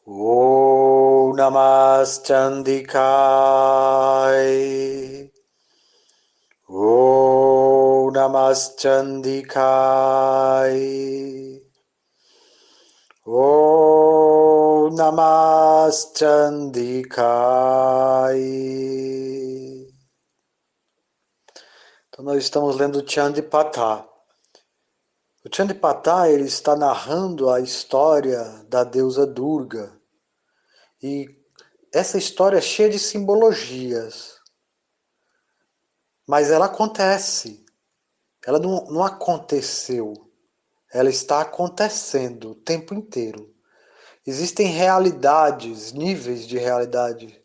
Om Namaskandikaya. Om Namaskandikaya. Om Namaskandikaya. Então nós estamos lendo o Chandipatha. O Chandipatha ele está narrando a história da deusa Durga. E essa história é cheia de simbologias. Mas ela acontece. Ela não aconteceu. Ela está acontecendo o tempo inteiro. Existem realidades, níveis de realidade,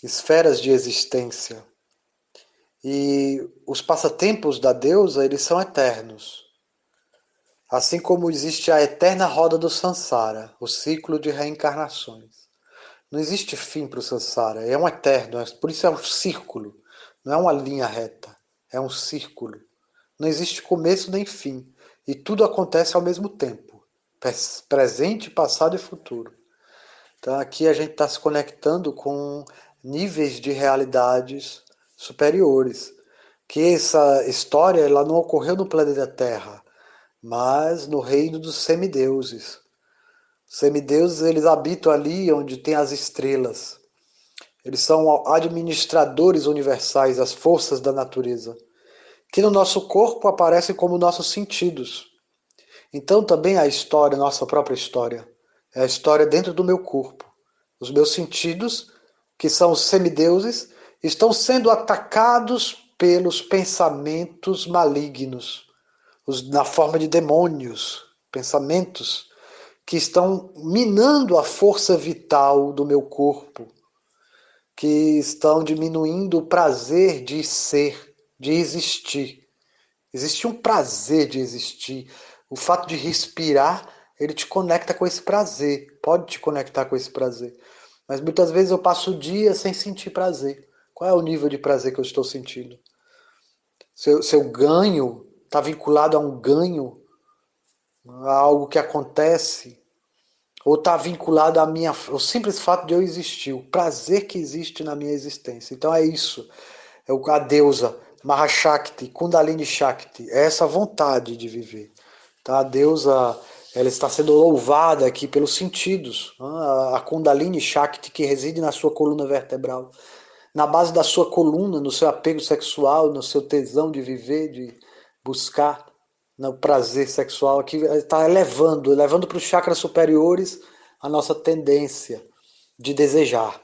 esferas de existência. E os passatempos da deusa, eles são eternos. Assim como existe a eterna roda do Sansara, o ciclo de reencarnações. Não existe fim para o Sansara, é um eterno, por isso é um círculo, não é uma linha reta, é um círculo. Não existe começo nem fim, e tudo acontece ao mesmo tempo, presente, passado e futuro. Então aqui a gente está se conectando com níveis de realidades superiores, que essa história ela não ocorreu no planeta Terra, mas no reino dos semideuses. Os semideuses eles habitam ali onde tem as estrelas. Eles são administradores universais, as forças da natureza, que no nosso corpo aparecem como nossos sentidos. Então também a história, nossa própria história, é a história dentro do meu corpo. Os meus sentidos, que são os semideuses, estão sendo atacados pelos pensamentos malignos, na forma de demônios, pensamentos que estão minando a força vital do meu corpo, que estão diminuindo o prazer de ser, de existir. Existe um prazer de existir. O fato de respirar, ele te conecta com esse prazer. Pode te conectar com esse prazer. Mas muitas vezes eu passo o dia sem sentir prazer. Qual é o nível de prazer que eu estou sentindo? Se eu ganho, está vinculado a um ganho, a algo que acontece, ou está vinculado ao simples fato de eu existir, o prazer que existe na minha existência. Então é isso. É a deusa Mahashakti, Kundalini Shakti, é essa vontade de viver. Tá? A deusa ela está sendo louvada aqui pelos sentidos. A Kundalini Shakti que reside na sua coluna vertebral, na base da sua coluna, no seu apego sexual, no seu tesão de viver, de buscar no prazer sexual, aqui está elevando para os chakras superiores a nossa tendência de desejar.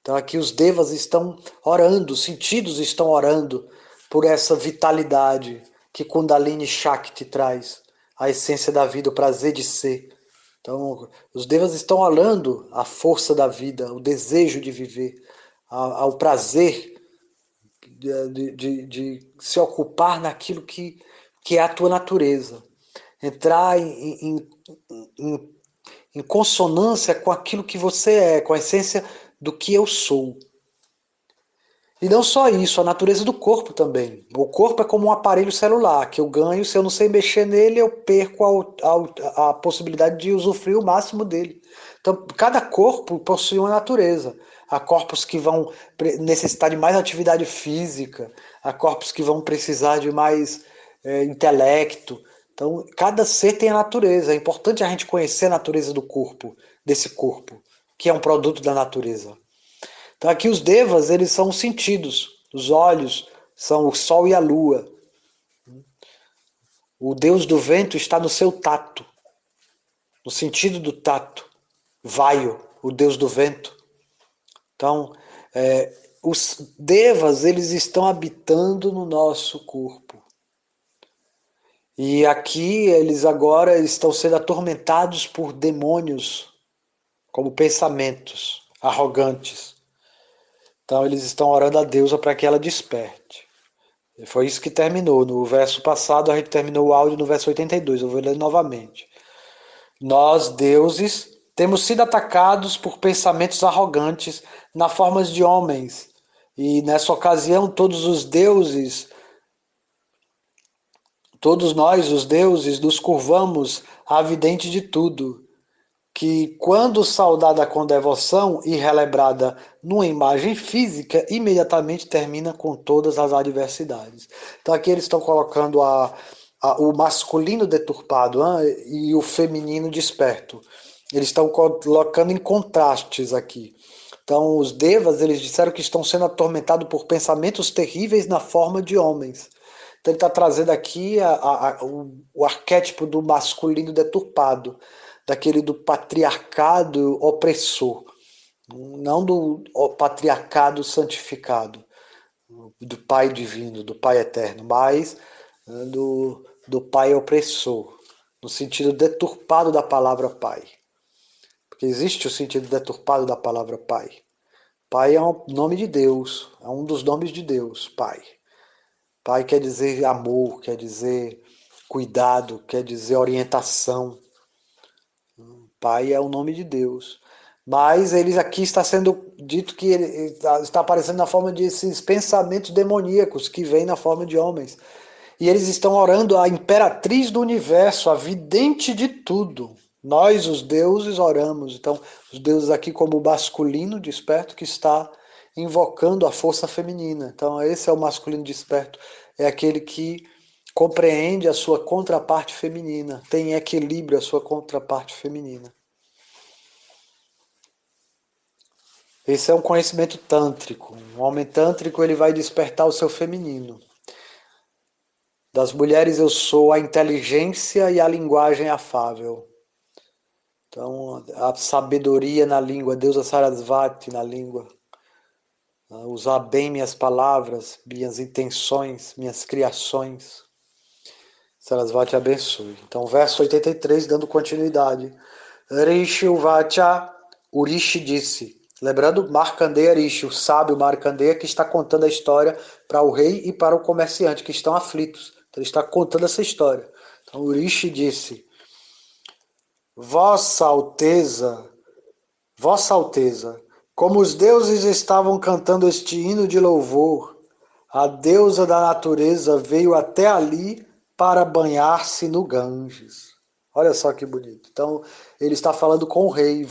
Então aqui os devas estão orando, os sentidos estão orando por essa vitalidade que Kundalini Shakti traz, a essência da vida, o prazer de ser. Então os devas estão orando a força da vida, o desejo de viver, ao prazer de se ocupar naquilo que é a tua natureza. Entrar em consonância com aquilo que você é, com a essência do que eu sou. E não só isso, a natureza do corpo também. O corpo é como um aparelho celular que eu ganho, se eu não sei mexer nele, eu perco a possibilidade de usufruir o máximo dele. Então, cada corpo possui uma natureza. Há corpos que vão necessitar de mais atividade física, há corpos que vão precisar de mais intelecto. Então, cada ser tem a natureza. É importante a gente conhecer a natureza do corpo, desse corpo, que é um produto da natureza. Então aqui os devas, eles são os sentidos. Os olhos são o sol e a lua. O deus do vento está no seu tato, no sentido do tato. Vaio, o deus do vento. Então, os devas, eles estão habitando no nosso corpo. E aqui eles agora estão sendo atormentados por demônios, como pensamentos arrogantes. Então eles estão orando a deusa para que ela desperte. E foi isso que terminou. No verso passado, a gente terminou o áudio no verso 82. Eu vou ler novamente. Nós, deuses, temos sido atacados por pensamentos arrogantes na forma de homens. E nessa ocasião, todos os deuses, todos nós, os deuses, nos curvamos à vidente de tudo. que quando saudada com devoção e relembrada numa imagem física, imediatamente termina com todas as adversidades. Então aqui eles estão colocando o masculino deturpado, e o feminino desperto. Eles estão colocando em contrastes aqui. Então os devas, eles disseram que estão sendo atormentados por pensamentos terríveis na forma de homens. Então ele está trazendo aqui o arquétipo do masculino deturpado, daquele do patriarcado opressor, não do patriarcado santificado, do Pai divino, do Pai eterno, mas do Pai opressor, no sentido deturpado da palavra Pai. Porque existe o sentido deturpado da palavra Pai. Pai é um nome de Deus, é um dos nomes de Deus, Pai. Pai quer dizer amor, quer dizer cuidado, quer dizer orientação. Pai é o nome de Deus. Mas ele aqui está sendo dito que ele está aparecendo na forma de esses pensamentos demoníacos que vêm na forma de homens. E eles estão orando a imperatriz do universo, a vidente de tudo. Nós, os deuses, oramos. Então, os deuses aqui como o masculino desperto que está invocando a força feminina. Então, esse é o masculino desperto. É aquele que compreende a sua contraparte feminina, tem equilíbrio a sua contraparte feminina. Esse é um conhecimento tântrico. Um homem tântrico, ele vai despertar o seu feminino. Das mulheres eu sou a inteligência e a linguagem afável. Então, a sabedoria na língua, deusa Sarasvati na língua. Usar bem minhas palavras, minhas intenções, minhas criações. Sarasvati abençoe. Então, verso 83, dando continuidade. Rishi Uvacha, o Rishi disse. Lembrando, Markandeya Rishi, o sábio Markandeya, que está contando a história para o rei e para o comerciante, que estão aflitos. Então, ele está contando essa história. Então, o Rishi disse, Vossa Alteza, como os deuses estavam cantando este hino de louvor, a deusa da natureza veio até ali para banhar-se no Ganges. Olha só que bonito. Então, ele está falando com o rei,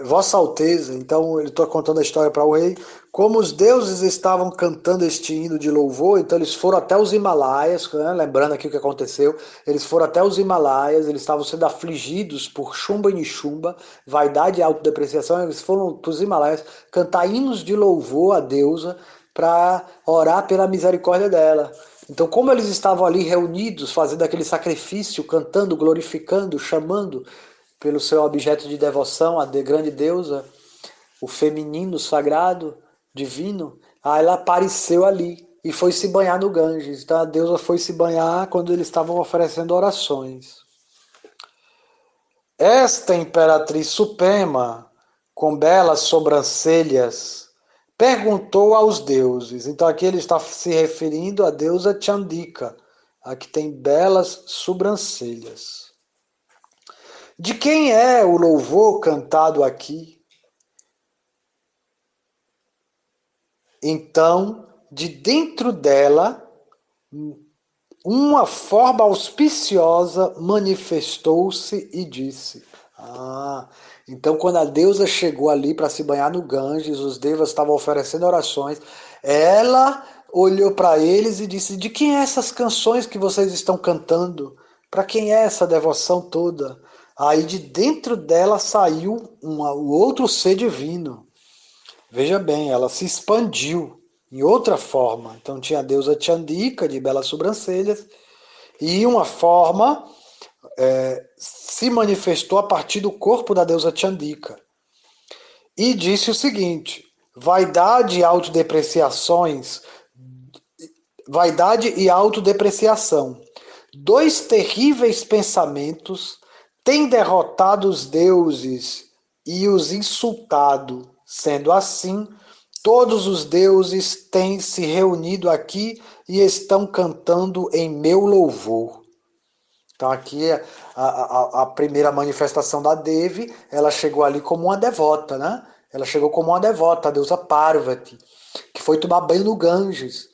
Vossa Alteza. Então, ele está contando a história para o rei. Como os deuses estavam cantando este hino de louvor, então eles foram até os Himalaias, né? Lembrando aqui o que aconteceu, eles foram até os Himalaias, eles estavam sendo afligidos por chumba e nichumba, vaidade e autodepreciação, eles foram para os Himalaias cantar hinos de louvor à deusa para orar pela misericórdia dela. Então, como eles estavam ali reunidos, fazendo aquele sacrifício, cantando, glorificando, chamando pelo seu objeto de devoção, a grande deusa, o feminino sagrado, divino, aí ela apareceu ali e foi se banhar no Ganges. Então, a deusa foi se banhar quando eles estavam oferecendo orações. Esta imperatriz suprema, com belas sobrancelhas, perguntou aos deuses. Então aqui ele está se referindo à deusa Chandika, a que tem belas sobrancelhas. De quem é o louvor cantado aqui? Então, de dentro dela, uma forma auspiciosa manifestou-se e disse: então quando a deusa chegou ali para se banhar no Ganges, os devas estavam oferecendo orações, ela olhou para eles e disse: de quem é essas canções que vocês estão cantando? Para quem é essa devoção toda? Aí de dentro dela saiu o outro ser divino. Veja bem, ela se expandiu em outra forma. Então tinha a deusa Chandika, de belas sobrancelhas, e uma forma se manifestou a partir do corpo da deusa Chandika. E disse o seguinte: vaidade e autodepreciações, vaidade e autodepreciação, dois terríveis pensamentos têm derrotado os deuses e os insultado. Sendo assim, todos os deuses têm se reunido aqui e estão cantando em meu louvor. Então aqui a primeira manifestação da Devi, ela chegou ali como uma devota, né? Ela chegou como uma devota, a deusa Parvati, que foi tomar banho no Ganges.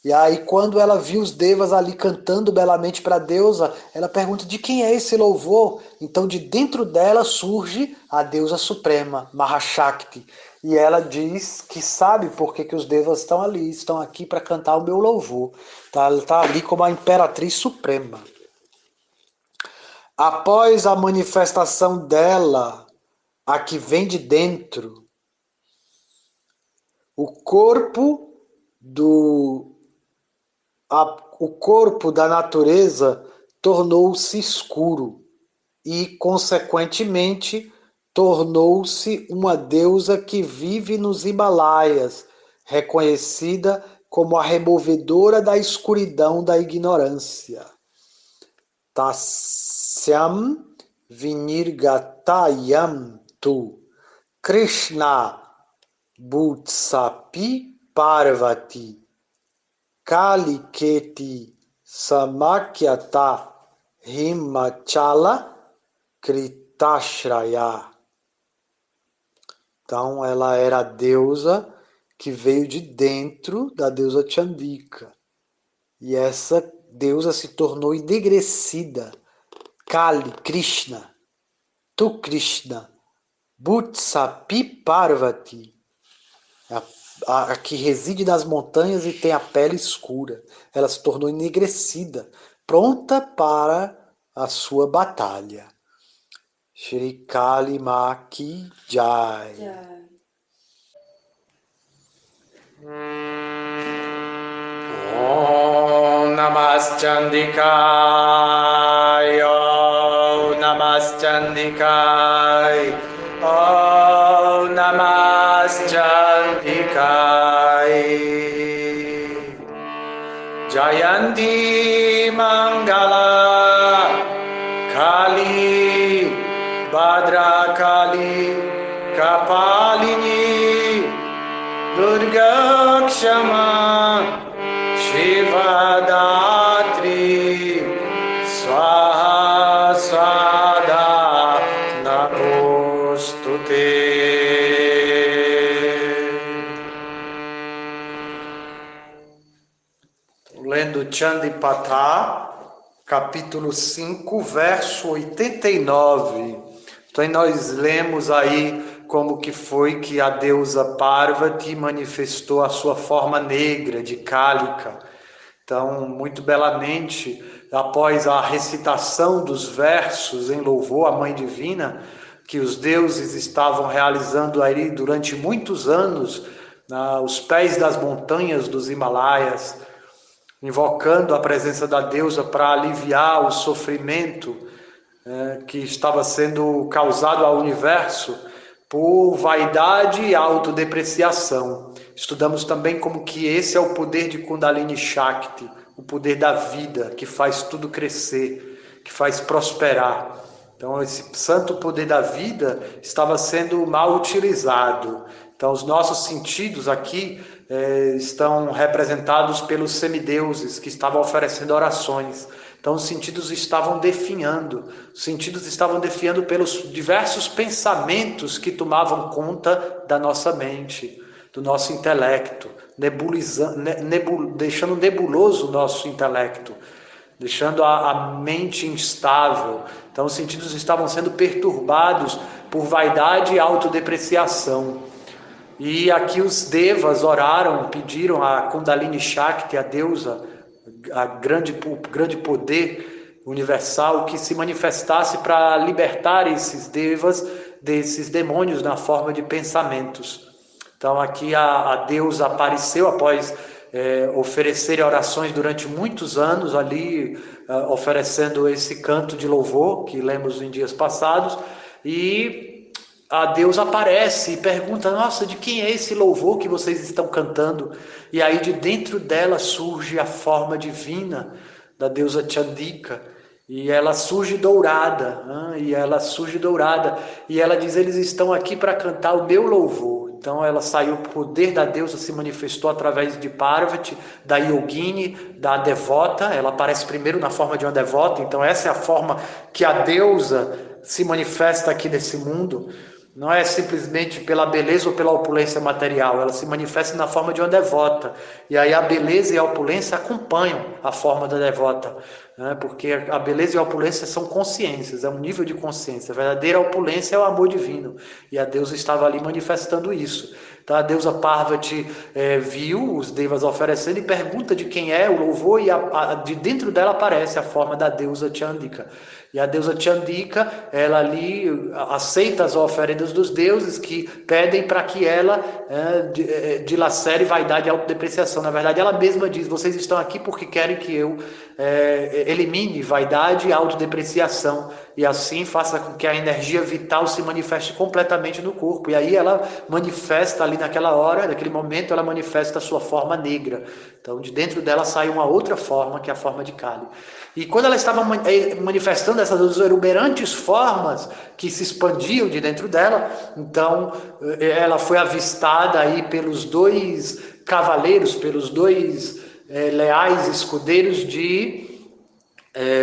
E aí, quando ela viu os devas ali cantando belamente para a deusa, ela pergunta de quem é esse louvor? Então, de dentro dela surge a deusa suprema, Mahashakti. E ela diz que sabe por que os devas estão ali, estão aqui para cantar o meu louvor. Tá? Ela está ali como a imperatriz suprema. Após a manifestação dela, a que vem de dentro, o corpo do o corpo da natureza tornou-se escuro e, consequentemente, tornou-se uma deusa que vive nos Himalaias, reconhecida como a removedora da escuridão da ignorância. Tasyam vinirgatayam tu Krishna Bhutsapi Parvati Kaliketi Samakyata Himachala Kritashraya. Então ela era a deusa que veio de dentro da deusa Chandika. E essa deusa se tornou enegrecida. Kali, Krishna, tu Krishna, Bhutsapi Parvati, a que reside nas montanhas e tem a pele escura. Ela se tornou enegrecida, pronta para a sua batalha. Shri Kali Ma Ki Jai. Om Namaschandikai, Om Namaschandikai, Om Namaschandikai. Jayanti Mangala Kali Bhadra Kali Kapalini Durga Kshama Shivadatri Swaha Swada Namostute. Lendo Chandipatha, capítulo 5, verso 89. Então nós lemos aí como que foi que a deusa Parvati manifestou a sua forma negra de Kalika. Então, muito belamente, após a recitação dos versos em louvor à Mãe Divina, que os deuses estavam realizando aí durante muitos anos, aos pés das montanhas dos Himalaias, invocando a presença da deusa para aliviar o sofrimento que estava sendo causado ao universo por vaidade e autodepreciação. Estudamos também como que esse é o poder de Kundalini Shakti, o poder da vida, que faz tudo crescer, que faz prosperar. Então esse santo poder da vida estava sendo mal utilizado. Então os nossos sentidos aqui estão representados pelos semideuses que estavam oferecendo orações. Então os sentidos estavam definhando, pelos diversos pensamentos que tomavam conta da nossa mente, do nosso intelecto, deixando nebuloso o nosso intelecto, deixando a mente instável. Então os sentidos estavam sendo perturbados por vaidade e autodepreciação. E aqui os devas oraram, pediram a Kundalini Shakti, a deusa, o grande poder universal, que se manifestasse para libertar esses devas desses demônios na forma de pensamentos. Então aqui a deusa apareceu após oferecer orações durante muitos anos ali, oferecendo esse canto de louvor que lemos em dias passados, e a deusa aparece e pergunta: nossa, de quem é esse louvor que vocês estão cantando? E aí de dentro dela surge a forma divina da deusa Chandika, e ela surge dourada, e ela diz: eles estão aqui para cantar o meu louvor. Então ela saiu, o poder da deusa se manifestou através de Parvati, da Yogini, da devota. Ela aparece primeiro na forma de uma devota, então essa é a forma que a deusa se manifesta aqui nesse mundo. Não é simplesmente pela beleza ou pela opulência material, ela se manifesta na forma de uma devota. E aí a beleza e a opulência acompanham a forma da devota, né? Porque a beleza e a opulência são consciências, é um nível de consciência. A verdadeira opulência é o amor divino. E a deusa estava ali manifestando isso. Então a deusa Parvati viu os devas oferecendo e pergunta de quem é o louvor, e de dentro dela aparece a forma da deusa Chandika. E a deusa Chandika, ela ali aceita as oferendas dos deuses que pedem para que ela dilacere vaidade e autodepreciação. Na verdade, ela mesma diz: vocês estão aqui porque querem que eu elimine vaidade e autodepreciação, e assim faça com que a energia vital se manifeste completamente no corpo. E aí ela manifesta ali naquela hora, naquele momento, ela manifesta a sua forma negra. Então, de dentro dela sai uma outra forma, que é a forma de Kali. E quando ela estava manifestando essas exuberantes formas que se expandiam de dentro dela, então ela foi avistada aí pelos dois cavaleiros, pelos dois leais escudeiros de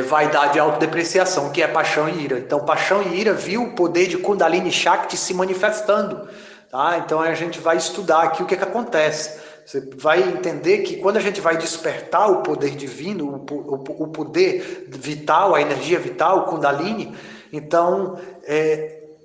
vaidade e autodepreciação, que é paixão e ira. Então, paixão e ira viu o poder de Kundalini Shakti se manifestando. Tá? Então, a gente vai estudar aqui o que acontece. Você vai entender que quando a gente vai despertar o poder divino, o poder vital, a energia vital, o Kundalini, então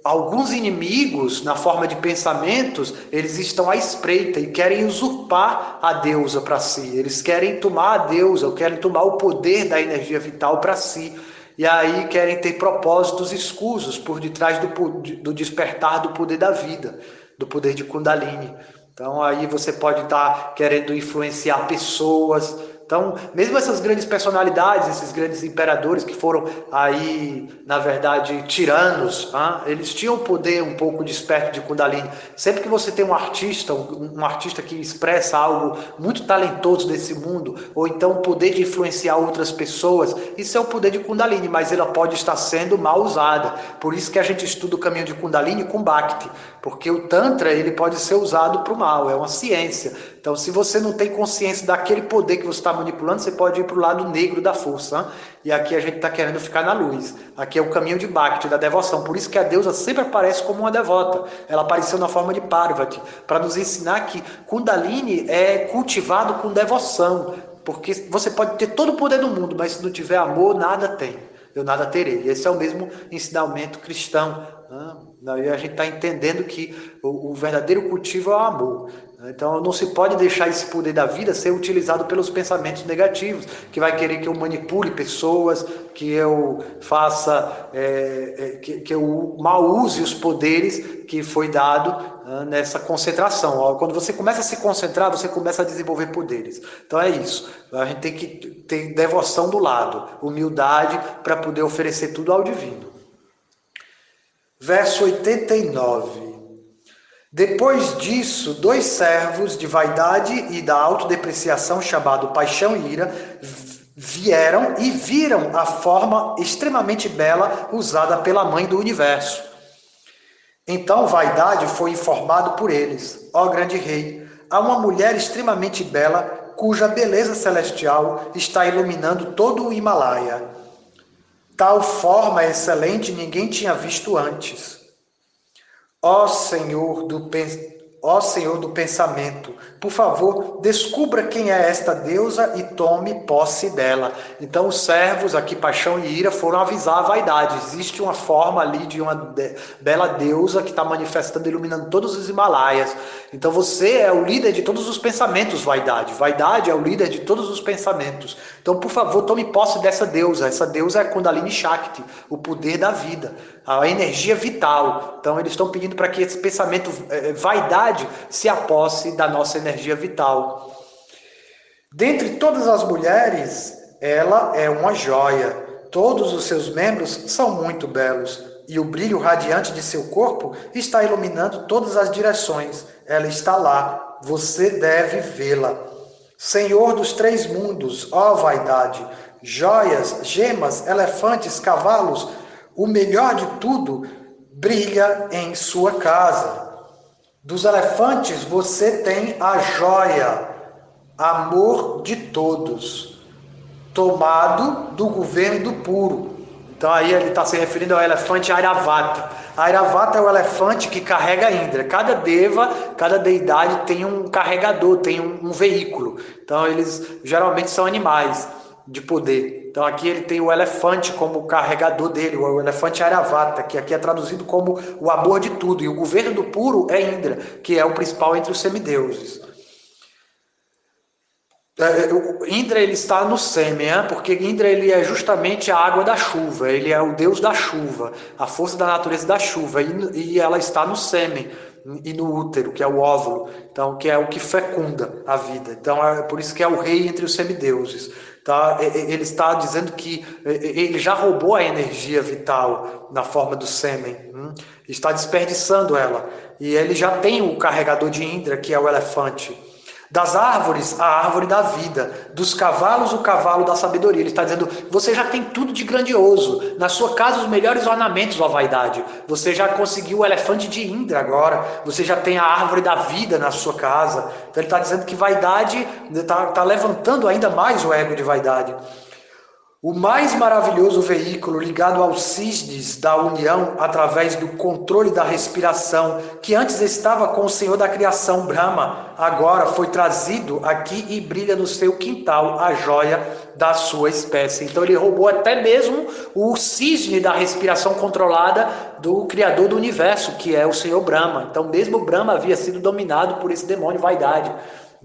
alguns inimigos, na forma de pensamentos, eles estão à espreita e querem usurpar a deusa para si. Eles querem tomar a deusa, querem tomar o poder da energia vital para si. E aí querem ter propósitos escusos por detrás do despertar do poder da vida, do poder de Kundalini. Então aí você pode estar querendo influenciar pessoas. Então, mesmo essas grandes personalidades, esses grandes imperadores que foram aí, na verdade, tiranos, eles tinham o poder um pouco desperto de Kundalini. Sempre que você tem um artista que expressa algo muito talentoso desse mundo, ou então o poder de influenciar outras pessoas, isso é o poder de Kundalini, mas ela pode estar sendo mal usada. Por isso que a gente estuda o caminho de Kundalini com Bhakti, porque o Tantra ele pode ser usado para o mal, é uma ciência. Então, se você não tem consciência daquele poder que você está manipulando, você pode ir para o lado negro da força. E aqui a gente está querendo ficar na luz. Aqui é o caminho de Bhakti, da devoção. Por isso que a deusa sempre aparece como uma devota. Ela apareceu na forma de Parvati, para nos ensinar que Kundalini é cultivado com devoção. Porque você pode ter todo o poder do mundo, mas se não tiver amor, nada tem. Eu nada terei. Esse é o mesmo ensinamento cristão. E a gente está entendendo que o verdadeiro cultivo é o amor. Então não se pode deixar esse poder da vida ser utilizado pelos pensamentos negativos, que vai querer que eu manipule pessoas, que eu faça, que eu mal use os poderes que foi dado nessa concentração. Quando você começa a se concentrar, você começa a desenvolver poderes. Então é isso. A gente tem que ter devoção do lado, humildade para poder oferecer tudo ao divino. Verso 89. Depois disso, dois servos de vaidade e da autodepreciação, chamado Paixão e Ira, vieram e viram a forma extremamente bela usada pela Mãe do Universo. Então Vaidade foi informado por eles: ó grande rei, há uma mulher extremamente bela, cuja beleza celestial está iluminando todo o Himalaia. Tal forma excelente ninguém tinha visto antes. Ó Senhor do pensamento, por favor, descubra quem é esta deusa e tome posse dela. Então os servos, aqui Paixão e Ira, foram avisar a Vaidade. Existe uma forma ali de uma bela deusa que está manifestando, iluminando todos os Himalaias. Então você é o líder de todos os pensamentos, Vaidade. Vaidade é o líder de todos os pensamentos. Então, por favor, tome posse dessa deusa. Essa deusa é Kundalini Shakti, o poder da vida, a energia vital. Então eles estão pedindo para que esse pensamento vaidade se aposse da nossa energia vital. Dentre todas as mulheres, ela é uma joia. Todos os seus membros são muito belos, e o brilho radiante de seu corpo está iluminando todas as direções. Ela está lá, você deve vê-la. Senhor dos três mundos, ó vaidade, joias, gemas, elefantes, cavalos, o melhor de tudo brilha em sua casa. Dos elefantes você tem a joia, amor de todos, tomado do governo do puro. Então aí ele está se referindo ao elefante Airavata. Airavata é o elefante que carrega Indra. Cada deva, cada deidade tem um carregador, tem um veículo. Então eles geralmente são animais de poder. Então aqui ele tem o elefante como carregador dele, o elefante Airavata, que aqui é traduzido como o amor de tudo. E o governo do puro é Indra, que é o principal entre os semideuses. Indra ele está no sêmen, porque Indra ele é justamente a água da chuva, ele é o deus da chuva, a força da natureza da chuva, e ela está no sêmen e no útero, que é o óvulo, então que é o que fecunda a vida. Então é por isso que é o rei entre os semideuses. Tá? Ele está dizendo que ele já roubou a energia vital na forma do sêmen, está desperdiçando ela, e ele já tem o carregador de Indra, que é o elefante. Das árvores, a árvore da vida. Dos cavalos, o cavalo da sabedoria. Ele está dizendo, você já tem tudo de grandioso. Na sua casa, os melhores ornamentos, ó vaidade. Você já conseguiu o elefante de Indra agora. Você já tem a árvore da vida na sua casa. Então ele está dizendo que vaidade está levantando ainda mais o ego de vaidade. O mais maravilhoso veículo ligado aos cisnes da união através do controle da respiração, que antes estava com o Senhor da criação, Brahma, agora foi trazido aqui e brilha no seu quintal, a joia da sua espécie. Então ele roubou até mesmo o cisne da respiração controlada do Criador do universo, que é o Senhor Brahma. Então mesmo Brahma havia sido dominado por esse demônio vaidade.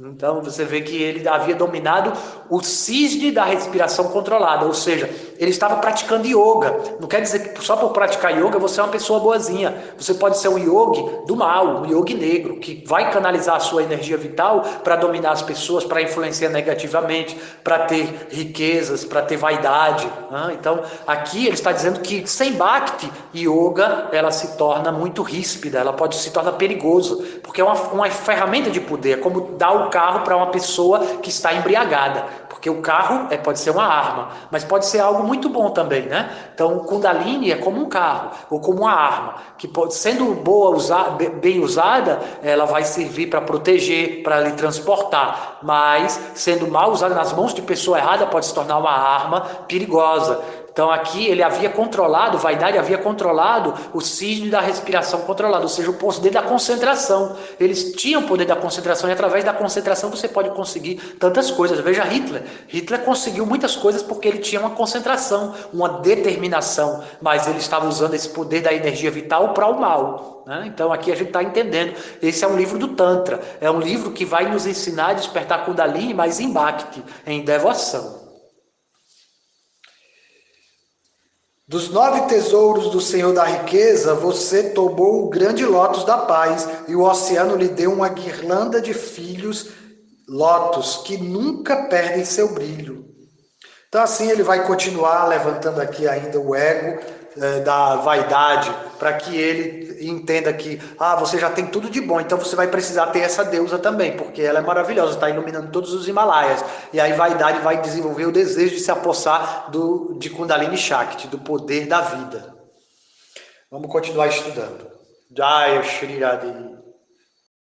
Então você vê que ele havia dominado o cisne da respiração controlada, ou seja, ele estava praticando yoga. Não quer dizer que só por praticar yoga você é uma pessoa boazinha. Você pode ser um yogi do mal, um yogi negro, que vai canalizar a sua energia vital para dominar as pessoas, para influenciar negativamente, para ter riquezas, para ter vaidade. Então aqui ele está dizendo que sem Bhakti, yoga ela se torna muito ríspida, ela pode se tornar perigoso, porque é uma ferramenta de poder, é como dar o carro para uma pessoa que está embriagada, porque o carro pode ser uma arma, mas pode ser algo muito bom também, né? Então o Kundalini é como um carro, ou como uma arma, que pode, sendo bem usada, ela vai servir para proteger, para lhe transportar, mas sendo mal usada nas mãos de pessoa errada, pode se tornar uma arma perigosa. Então aqui ele havia controlado, vaidade havia controlado o cisne da respiração controlada, ou seja, o poder da concentração. Eles tinham o poder da concentração e através da concentração você pode conseguir tantas coisas. Veja Hitler. Hitler conseguiu muitas coisas porque ele tinha uma concentração, uma determinação, mas ele estava usando esse poder da energia vital para o mal. Então aqui a gente está entendendo. Esse é um livro do Tantra. É um livro que vai nos ensinar a despertar Kundalini, mas em Bhakti, em devoção. Dos 9 tesouros do Senhor da riqueza, você tomou o grande lótus da paz, e o oceano lhe deu uma guirlanda de filhos lótus, que nunca perdem seu brilho. Então assim ele vai continuar levantando aqui ainda o ego da vaidade, para que ele entenda que você já tem tudo de bom, então você vai precisar ter essa deusa também, porque ela é maravilhosa, está iluminando todos os Himalaias, e aí vaidade vai desenvolver o desejo de se apossar de Kundalini Shakti, do poder da vida. Vamos continuar estudando. Jai Shri Radhe.